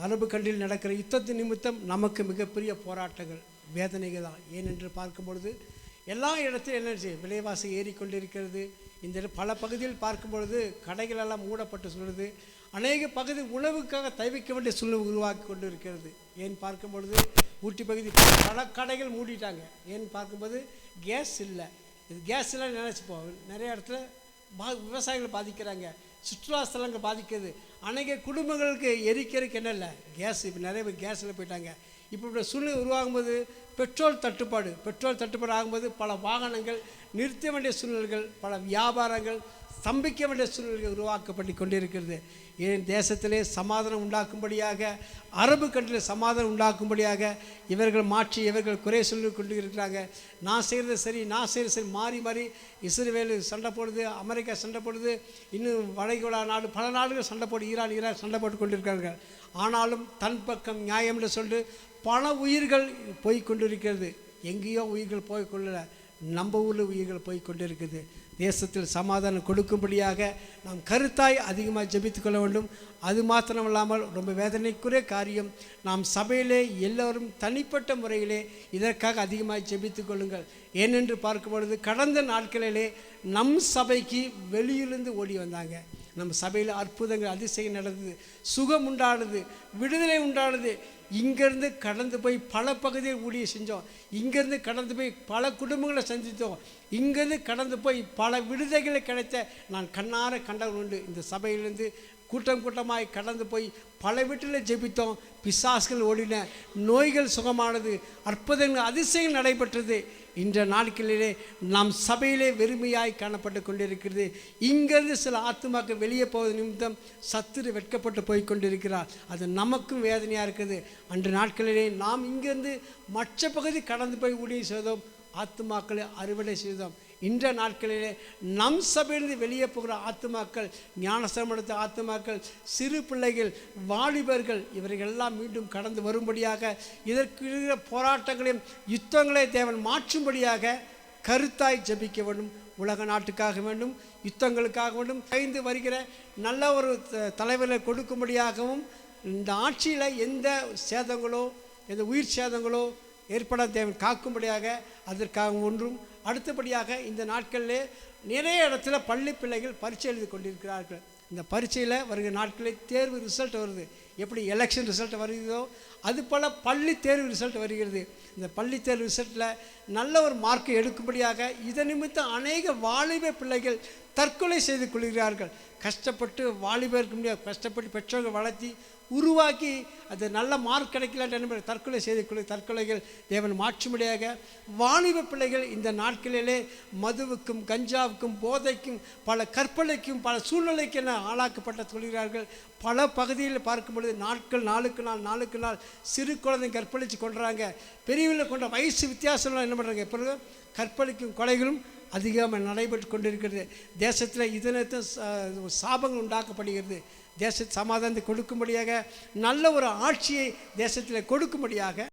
அரபு கண்ட்ரியில் நடக்கிற யுத்தத்தின் நிமித்தம் நமக்கு மிகப்பெரிய போராட்டங்கள் வேதனைகள் தான். ஏனென்று பார்க்கும் பொழுது எல்லா இடத்திலும் என்ன செய்யும், விலைவாசி ஏறிக்கொண்டிருக்கிறது. இந்த பல பகுதியில் பார்க்கும் பொழுது கடைகளெல்லாம் மூடப்பட்டு சொல்லுது. அநேக பகுதி உணவுக்காக தவிக்க வேண்டிய சூழ்நிலை உருவாக்கி கொண்டு இருக்கிறது. ஏன் பார்க்கும் பொழுது ஊட்டி பகுதி பல கடைகள் மூடிட்டாங்க. ஏன்னு பார்க்கும்போது கேஸ் இல்லை. இது கேஸ் எல்லாம் நினச்சிப்போம். நிறைய இடத்துல விவசாயிகள் பாதிக்கிறாங்க, சுற்றுலா ஸ்தலங்கள் பாதிக்கிறது. அநேக குடும்பங்களுக்கு எரிக்கிறதுக்கு என்ன இல்லை, கேஸ். இப்போ நிறைய பேர் கேஸில் போயிட்டாங்க. இப்போ சூழ்நிலை உருவாகும்போது பெட்ரோல் தட்டுப்பாடு ஆகும்போது பல வாகனங்கள் நிறுத்த வேண்டிய சூழ்நிலைகள், பல வியாபாரங்கள் ஸ்தம்பிக்க வேண்டிய சூழ்நிலைகள் உருவாக்கப்பட்டு கொண்டிருக்கிறது. ஏன் தேசத்திலே சமாதானம் உண்டாக்கும்படியாக, அரபு கண்ட்ரியில் சமாதானம் உண்டாக்கும்படியாக இவர்கள் மாற்றி இவர்கள் குறை சொல்லி கொண்டு இருக்கிறாங்க. நான் செய்கிறது சரி, மாறி மாறி இஸ்ரேல் சண்டை போடுது, அமெரிக்கா சண்டை போடுது, இன்னும் வளைகுடா நாடு பல நாடுகள் சண்டை போடு, ஈரான் சண்டை போட்டு கொண்டிருக்கிறார்கள். ஆனாலும் தன் பக்கம் நியாயம் என்று சொல்லி பல உயிர்கள் போய்கொண்டிருக்கிறது. எங்கேயோ உயிர்கள் போய்கொள்ள, நம்ம ஊரில் உயிர்கள் போய்கொண்டிருக்குது. தேசத்தில் சமாதானம் கொடுக்கும்படியாக நாம் கருத்தாய் அதிகமாக ஜெபித்துக் கொள்ள வேண்டும். அது மாத்திரமில்லாமல் ரொம்ப வேதனைக்குரிய காரியம், நாம் சபையிலே எல்லோரும் தனிப்பட்ட முறையிலே இதற்காக அதிகமாக ஜெபித்துக் கொள்ளுங்கள். ஏனென்று பார்க்கும் பொழுது கடந்த நாட்களிலே நம் சபைக்கு வெளியிலிருந்து ஓடி வந்தாங்க. நம்ம சபையில் அற்புதங்கள் அதிசயம் நடந்தது, சுகம் உண்டானது, விடுதலை உண்டானது. இங்கேருந்து கடந்து போய் பல பகுதியில் ஊழிய செஞ்சோம். இங்கேருந்து கடந்து போய் பல குடும்பங்களை சந்தித்தோம். இங்கேருந்து கடந்து போய் பல விடுதலைகளை கிடைத்த நான் கண்ணார கண்டவன் உண்டு. இந்த சபையிலேருந்து கூட்டமாய் கடந்து போய் பல வீட்டில் ஜெபித்தோம். பிசாசுகள் ஓடின, நோய்கள் சுகமானது, அற்புதங்கள் அதிசயங்கள் நடைபெற்றது. இன்ற நாட்களிலே நாம் சபையிலே வெறுமையாய் காணப்பட்டு கொண்டிருக்கிறது. இங்கிருந்து சில ஆத்துமாக்கள் வெளியே போவது நிமித்தம் சத்துரு வெட்கப்பட்டு போய் கொண்டிருக்கிறார். அது நமக்கும் வேதனையாக இருக்குது. அன்று நாட்களிலே நாம் இங்கிருந்து மற்ற பகுதி கடந்து போய் ஊழியம் செய்தோம், ஆத்துமாக்களை அறுவடை செய்தோம். இன்ற நாட்களிலே நம் சபையிலிருந்து வெளியே போகிற ஆத்துமாக்கள், ஞானஸ்நானம் எடுத்த ஆத்துமாக்கள், சிறு பிள்ளைகள், வாலிபர்கள், இவர்கள் எல்லாம் மீண்டும் கடந்து வரும்படியாக, இதற்கு இருக்கிற போராட்டங்களையும் யுத்தங்களை தேவன் மாற்றும்படியாக கருத்தாய் ஜெபிக்க வேண்டும். உலக நாட்டுக்காக வேண்டும், யுத்தங்களுக்காக வேண்டும். பயந்து வருகிற நல்ல ஒரு தலைவரை கொடுக்கும்படியாகவும், இந்த ஆட்சியில் எந்த சேதங்களோ எந்த உயிர் சேதங்களோ ஏற்பட தேவன் காக்கும்படியாக அதற்காக ஒன்றும். அடுத்தபடியாக இந்த நாட்களிலே நிறைய இடத்துல பள்ளி பிள்ளைகள் பரீட்சை எழுதி கொண்டிருக்கிறார்கள். இந்த பரீட்சையில் வருகிற நாட்களில் தேர்வு ரிசல்ட் வருது. எப்படி எலெக்ஷன் ரிசல்ட் வருகிறதோ அது போல் பள்ளி தேர்வு ரிசல்ட் வருகிறது. இந்த பள்ளி தேர்வு ரிசல்ட்டில் நல்ல ஒரு மார்க்கை எடுக்கும்படியாக இதன் நிமித்தம் அநேக வாலிப பிள்ளைகள் தற்கொலை செய்து கொள்கிறார்கள். கஷ்டப்பட்டு வாலிபருக்கு முடியாது, கஷ்டப்பட்டு பெற்றோர்கள் வளர்த்தி உருவாக்கி அது நல்ல மார்க் கிடைக்கலான்னு தற்கொலை செய்து தற்கொலைகள் தேவன் மாற்றும்படியாக வாலிப பிள்ளைகள் இந்த நாட்களிலே மதுவுக்கும் கஞ்சாவுக்கும் போதைக்கும் பல கற்பனைக்கும் பல சூழ்நிலைக்கு என ஆளாக்கப்பட்ட கொள்கிறார்கள். பல பகுதியில் பார்க்கும் பொழுது நாளுக்கு நாள் சிறு குழந்தை கற்பழித்து கொள்கிறாங்க. பெரியவர்களை கொண்ட வயசு வித்தியாசம்லாம் என்ன பண்ணுறாங்க, எப்பொழுது கற்பழிக்கும் கொலைகளும் அதிகமாக நடைபெற்று கொண்டிருக்கிறது. தேசத்தில் இதனத்தை சாபங்கள் உண்டாக்கப்படுகிறது. தேச சமாதானத்தை கொடுக்கும்படியாக நல்ல ஒரு ஆட்சியை தேசத்தில் கொடுக்கும்படியாக